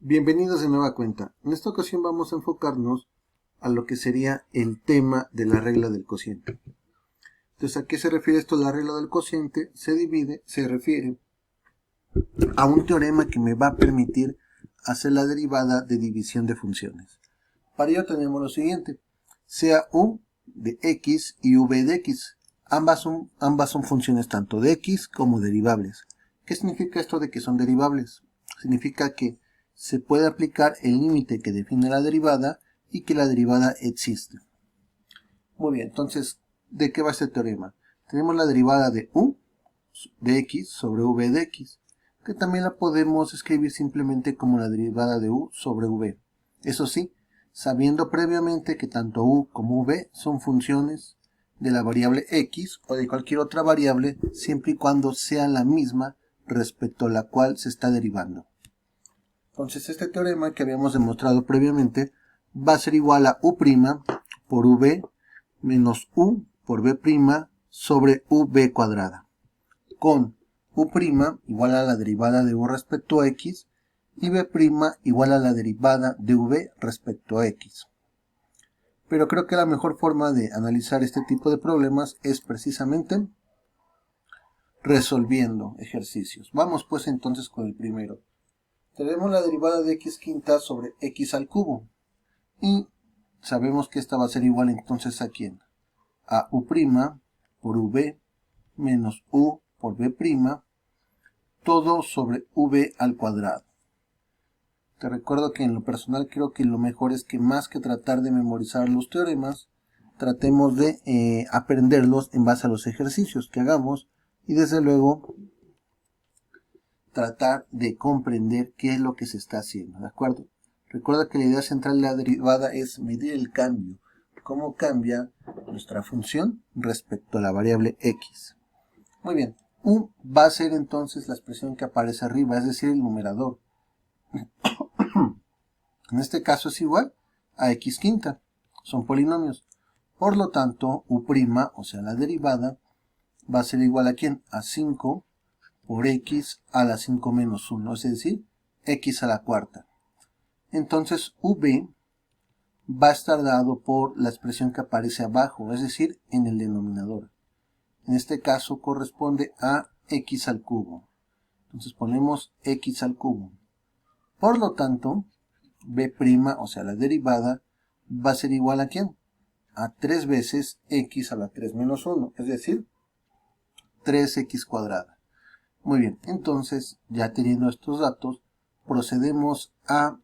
Bienvenidos de nueva cuenta. En esta ocasión vamos a enfocarnos a lo que sería el tema de la regla del cociente. Entonces, ¿a qué se refiere esto? La regla del cociente se refiere a un teorema que me va a permitir hacer la derivada de división de funciones. Para ello tenemos lo siguiente: sea u de x y v de x. Ambas son funciones tanto de x como derivables. ¿Qué significa esto de que son derivables? Significa que se puede aplicar el límite que define la derivada y que la derivada existe. Muy bien, entonces, ¿de qué va este teorema? Tenemos la derivada de u de x sobre v de x, que también la podemos escribir simplemente como la derivada de u sobre v. Eso sí, sabiendo previamente que tanto u como v son funciones de la variable x o de cualquier otra variable, siempre y cuando sea la misma respecto a la cual se está derivando. Entonces este teorema que habíamos demostrado previamente va a ser igual a u' por v menos u por v' sobre v cuadrada, con u' igual a la derivada de u respecto a x y v' igual a la derivada de v respecto a x. Pero creo que la mejor forma de analizar este tipo de problemas es precisamente resolviendo ejercicios. Vamos pues entonces con el primero. Tenemos la derivada de x quinta sobre x al cubo. Y sabemos que esta va a ser igual entonces ¿a quién? A u' por v menos u por v', todo sobre v al cuadrado. Te recuerdo que en lo personal creo que lo mejor es que más que tratar de memorizar los teoremas, tratemos de aprenderlos en base a los ejercicios que hagamos y desde luego tratar de comprender qué es lo que se está haciendo, ¿de acuerdo? Recuerda que la idea central de la derivada es medir el cambio, cómo cambia nuestra función respecto a la variable x. Muy bien, u va a ser entonces la expresión que aparece arriba, es decir, el numerador. En este caso es igual a x quinta, son polinomios. Por lo tanto, u', o sea, la derivada, va a ser igual a ¿quién? A 5 por x a la 5 menos 1, es decir, x a la cuarta. Entonces, v va a estar dado por la expresión que aparece abajo, es decir, en el denominador. En este caso corresponde a x al cubo. Entonces ponemos x al cubo. Por lo tanto, v', o sea, la derivada, va a ser igual a ¿quién? A 3 veces x a la 3 menos 1, es decir, 3x cuadrada. Muy bien, entonces, ya teniendo estos datos, procedemos a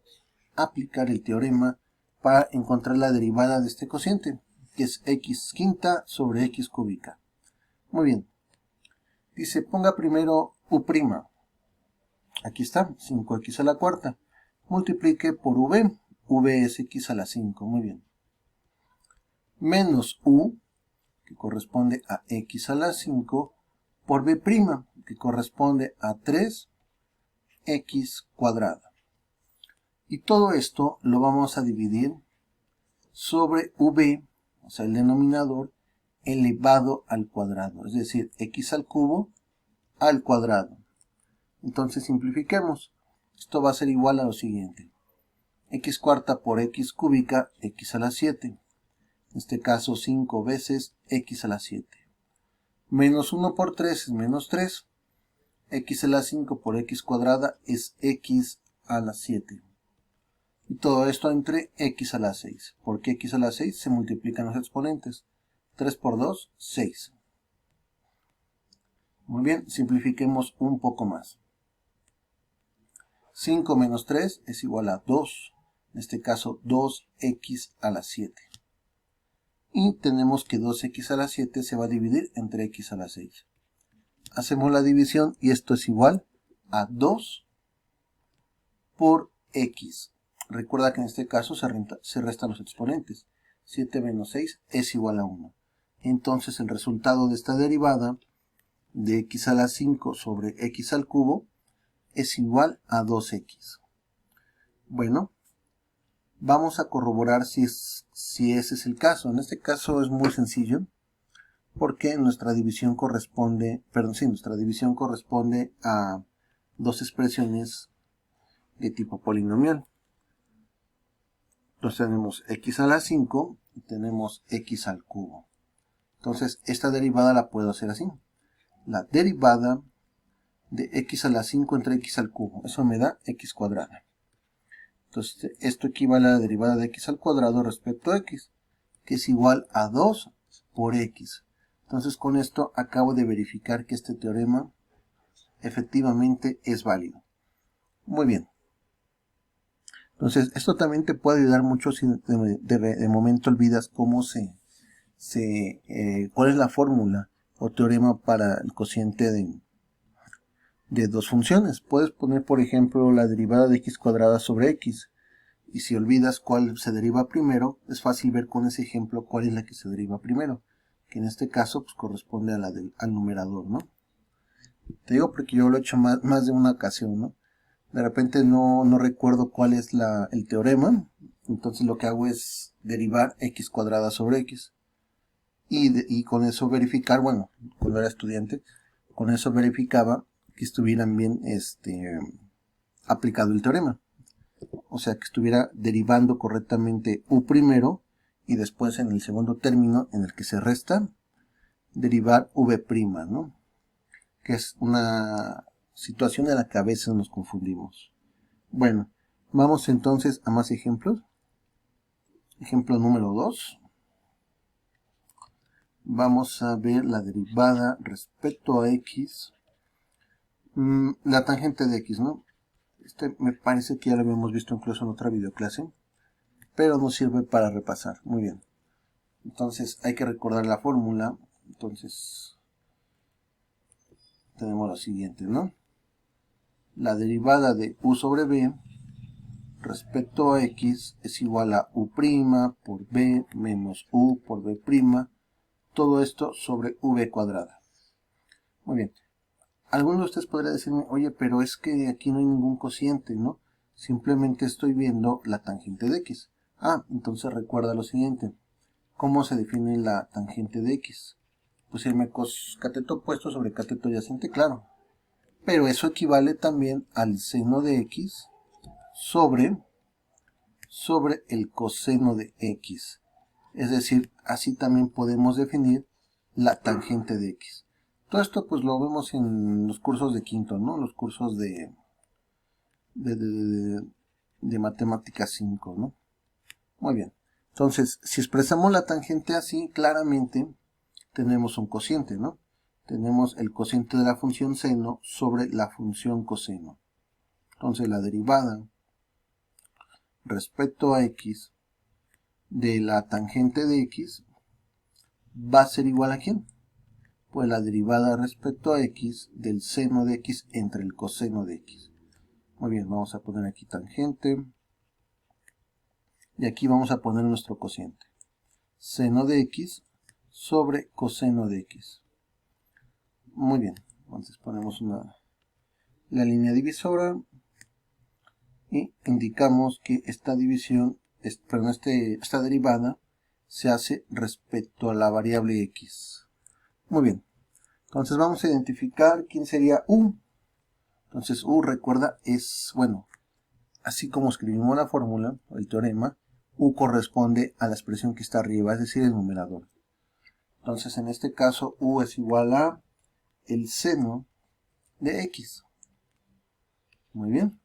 aplicar el teorema para encontrar la derivada de este cociente, que es x quinta sobre x cúbica. Muy bien, dice, ponga primero u'. Aquí está, 5x a la cuarta. Multiplique por v, v es x a la 5, muy bien. Menos u, que corresponde a x a la 5, por v', que corresponde a 3x cuadrada. Y todo esto lo vamos a dividir sobre v, o sea, el denominador, elevado al cuadrado, es decir, x al cubo al cuadrado. Entonces simplifiquemos. Esto va a ser igual a lo siguiente: x cuarta por x cúbica, x a la 7. En este caso 5 veces x a la 7. Menos 1 por 3 es menos 3. X a la 5 por x cuadrada es x a la 7. Y todo esto entre x a la 6. Porque x a la 6 se multiplican los exponentes. 3 por 2, 6. Muy bien, simplifiquemos un poco más. 5 menos 3 es igual a 2. En este caso 2x a la 7. Y tenemos que 2x a la 7 se va a dividir entre x a la 6. Hacemos la división y esto es igual a 2 por x. Recuerda que en este caso se restan los exponentes. 7 menos 6 es igual a 1. Entonces el resultado de esta derivada de x a la 5 sobre x al cubo es igual a 2x. Bueno, vamos a corroborar si ese es el caso. En este caso es muy sencillo, porque nuestra división corresponde a dos expresiones de tipo polinomial. Entonces tenemos x a la 5 y tenemos x al cubo. Entonces esta derivada la puedo hacer así. La derivada de x a la 5 entre x al cubo. Eso me da x cuadrada. Entonces esto equivale a la derivada de x al cuadrado respecto a x, que es igual a 2 por x. Entonces con esto acabo de verificar que este teorema efectivamente es válido. Muy bien. Entonces esto también te puede ayudar mucho si de momento olvidas cómo cuál es la fórmula o teorema para el cociente de dos funciones. Puedes poner, por ejemplo, la derivada de x cuadrada sobre x. Y si olvidas cuál se deriva primero, es fácil ver con ese ejemplo cuál es la que se deriva primero. Que en este caso pues, corresponde a al numerador, ¿no? Te digo porque yo lo he hecho más de una ocasión, ¿no? De repente no recuerdo cuál es el teorema. Entonces lo que hago es derivar x cuadrada sobre x. Y con eso verificar, bueno, cuando era estudiante, con eso verificaba que estuvieran bien aplicado el teorema. O sea, que estuviera derivando correctamente u primero y después en el segundo término en el que se resta, derivar v', ¿no? Que es una situación en la que a veces nos confundimos. Bueno, vamos entonces a más ejemplos. Ejemplo número 2. Vamos a ver la derivada respecto a x. La tangente de x, ¿no? Me parece que ya lo habíamos visto incluso en otra videoclase, pero nos sirve para repasar. Muy bien. Entonces hay que recordar la fórmula. Entonces tenemos lo siguiente, ¿no? La derivada de u sobre b respecto a x es igual a u' por b menos u por b'. Todo esto sobre v cuadrada. Muy bien. Algunos de ustedes podrían decirme, oye, pero es que aquí no hay ningún cociente, ¿no? Simplemente estoy viendo la tangente de x. Ah, entonces recuerda lo siguiente. ¿Cómo se define la tangente de x? Pues irme cateto opuesto sobre cateto adyacente, claro. Pero eso equivale también al seno de x sobre el coseno de x. Es decir, así también podemos definir la tangente de x. Todo esto pues lo vemos en los cursos de quinto, ¿no? Los cursos de matemáticas 5, ¿no? Muy bien. Entonces, si expresamos la tangente así, claramente tenemos un cociente, ¿no? Tenemos el cociente de la función seno sobre la función coseno. Entonces, la derivada respecto a x de la tangente de x va a ser igual a ¿quién? Pues la derivada respecto a x del seno de x entre el coseno de x. Muy bien, vamos a poner aquí tangente. Y aquí vamos a poner nuestro cociente. Seno de x sobre coseno de x. Muy bien, entonces ponemos la línea divisora y indicamos que esta división, esta derivada se hace respecto a la variable x. Muy bien, entonces vamos a identificar quién sería u. Entonces u, recuerda, es, bueno, así como escribimos la fórmula, el teorema, u corresponde a la expresión que está arriba, es decir, el numerador. Entonces en este caso u es igual a el seno de x. Muy bien.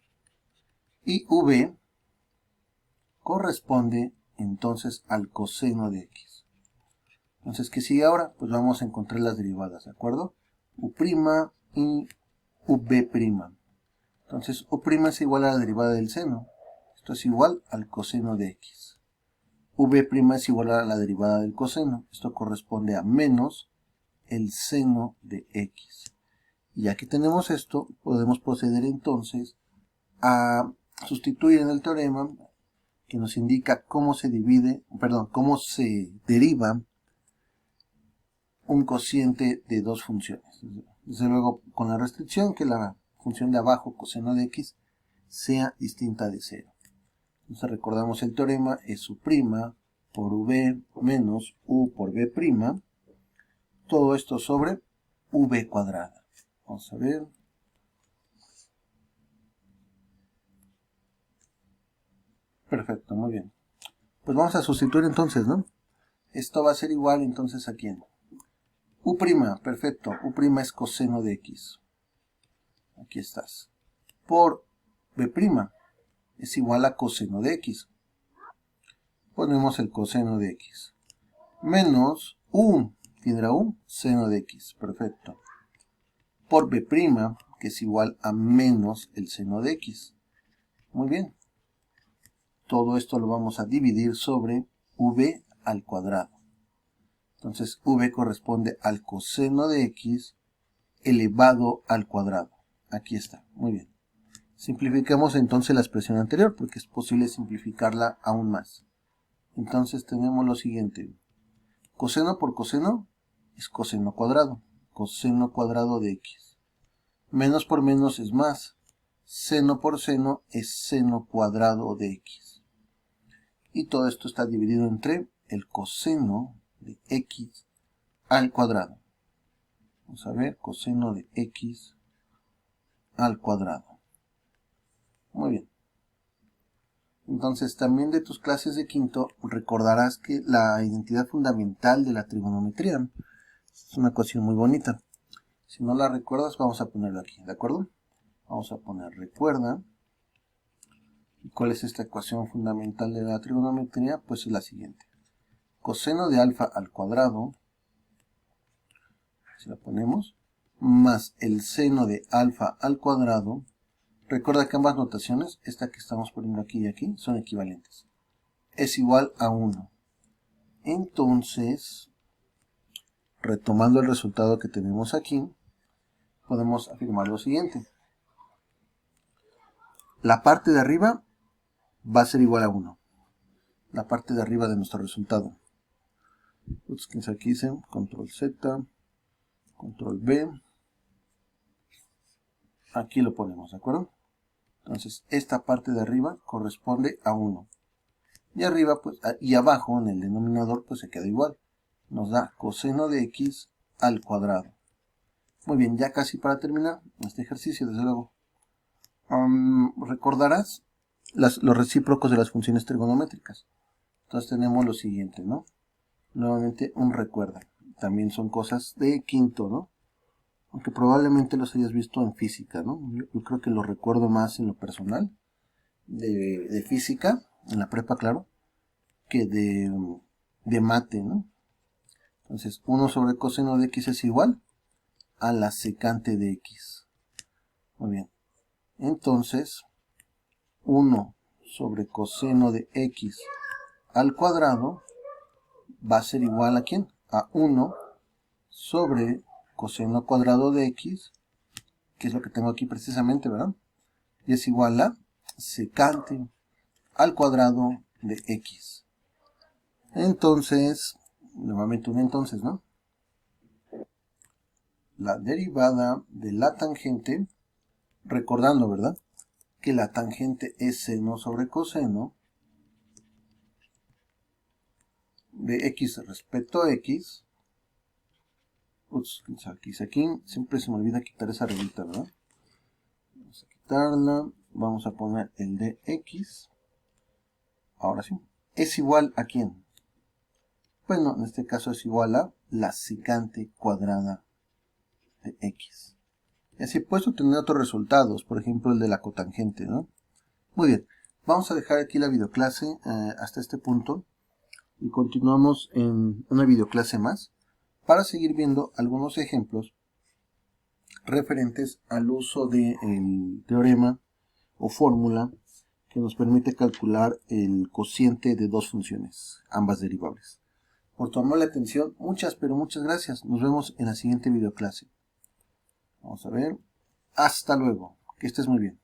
Y v corresponde entonces al coseno de x. Entonces, ¿qué sigue ahora? Pues vamos a encontrar las derivadas, ¿de acuerdo? U' y v'. Entonces, u' es igual a la derivada del seno. Esto es igual al coseno de x. V' es igual a la derivada del coseno. Esto corresponde a menos el seno de x. Y ya que tenemos esto, podemos proceder entonces a sustituir en el teorema que nos indica cómo se deriva un cociente de dos funciones. Desde luego, con la restricción que la función de abajo, coseno de x, sea distinta de 0. Entonces recordamos el teorema, es u' por v menos u por v', todo esto sobre v cuadrada. Vamos a ver. Perfecto, muy bien. Pues vamos a sustituir entonces, ¿no? Esto va a ser igual entonces a ¿quién? U', perfecto. U' es coseno de x. Aquí estás. Por B' es igual a coseno de x. Ponemos el coseno de x. Menos U, ¿quién era U? Seno de x, perfecto. Por B', que es igual a menos el seno de x. Muy bien. Todo esto lo vamos a dividir sobre v al cuadrado. Entonces v corresponde al coseno de x elevado al cuadrado. Aquí está, muy bien. Simplificamos entonces la expresión anterior porque es posible simplificarla aún más. Entonces tenemos lo siguiente. Coseno por coseno es coseno cuadrado. Coseno cuadrado de x. Menos por menos es más. Seno por seno es seno cuadrado de x. Y todo esto está dividido entre el coseno de x al cuadrado. Vamos a ver, coseno de x al cuadrado. Muy bien. Entonces, también de tus clases de quinto, recordarás que la identidad fundamental de la trigonometría es una ecuación muy bonita. Si no la recuerdas, vamos a ponerlo aquí, ¿de acuerdo? Vamos a poner recuerda. ¿Y cuál es esta ecuación fundamental de la trigonometría? Pues es la siguiente. Coseno de alfa al cuadrado, si la ponemos, más el seno de alfa al cuadrado. Recuerda que ambas notaciones, esta que estamos poniendo aquí y aquí, son equivalentes. Es igual a 1. Entonces, retomando el resultado que tenemos aquí, podemos afirmar lo siguiente. La parte de arriba va a ser igual a 1. La parte de arriba de nuestro resultado. Entonces aquí dice control Z, control V. Aquí lo ponemos, ¿de acuerdo? Entonces esta parte de arriba corresponde a 1. Y arriba, pues, y abajo en el denominador, pues se queda igual. Nos da coseno de x al cuadrado. Muy bien, ya casi para terminar este ejercicio, desde luego. Recordarás los recíprocos de las funciones trigonométricas. Entonces tenemos lo siguiente, ¿no? Nuevamente un recuerda. También son cosas de quinto, ¿no? Aunque probablemente los hayas visto en física, ¿no? Yo creo que lo recuerdo más en lo personal, de física, en la prepa, claro, que de mate, ¿no? Entonces, 1 sobre coseno de x es igual a la secante de x. Muy bien. Entonces, 1 sobre coseno de x al cuadrado va a ser igual a ¿quién? A 1 sobre coseno cuadrado de x, que es lo que tengo aquí precisamente, ¿verdad? Y es igual a secante al cuadrado de x. Entonces, nuevamente un entonces, ¿no? La derivada de la tangente, recordando, ¿verdad? Que la tangente es seno sobre coseno de x respecto a x. Aquí, siempre se me olvida quitar esa reglita, ¿verdad? Vamos a quitarla, vamos a poner el de x. Ahora sí, ¿es igual a quién? Bueno, en este caso es igual a la secante cuadrada de x. Y así puedes obtener otros resultados, por ejemplo el de la cotangente, ¿no? Muy bien, vamos a dejar aquí la videoclase hasta este punto y continuamos en una videoclase más para seguir viendo algunos ejemplos referentes al uso del teorema o fórmula que nos permite calcular el cociente de dos funciones, ambas derivables. Por tu amable atención, muchas gracias. Nos vemos en la siguiente videoclase. Vamos a ver. Hasta luego. Que estés muy bien.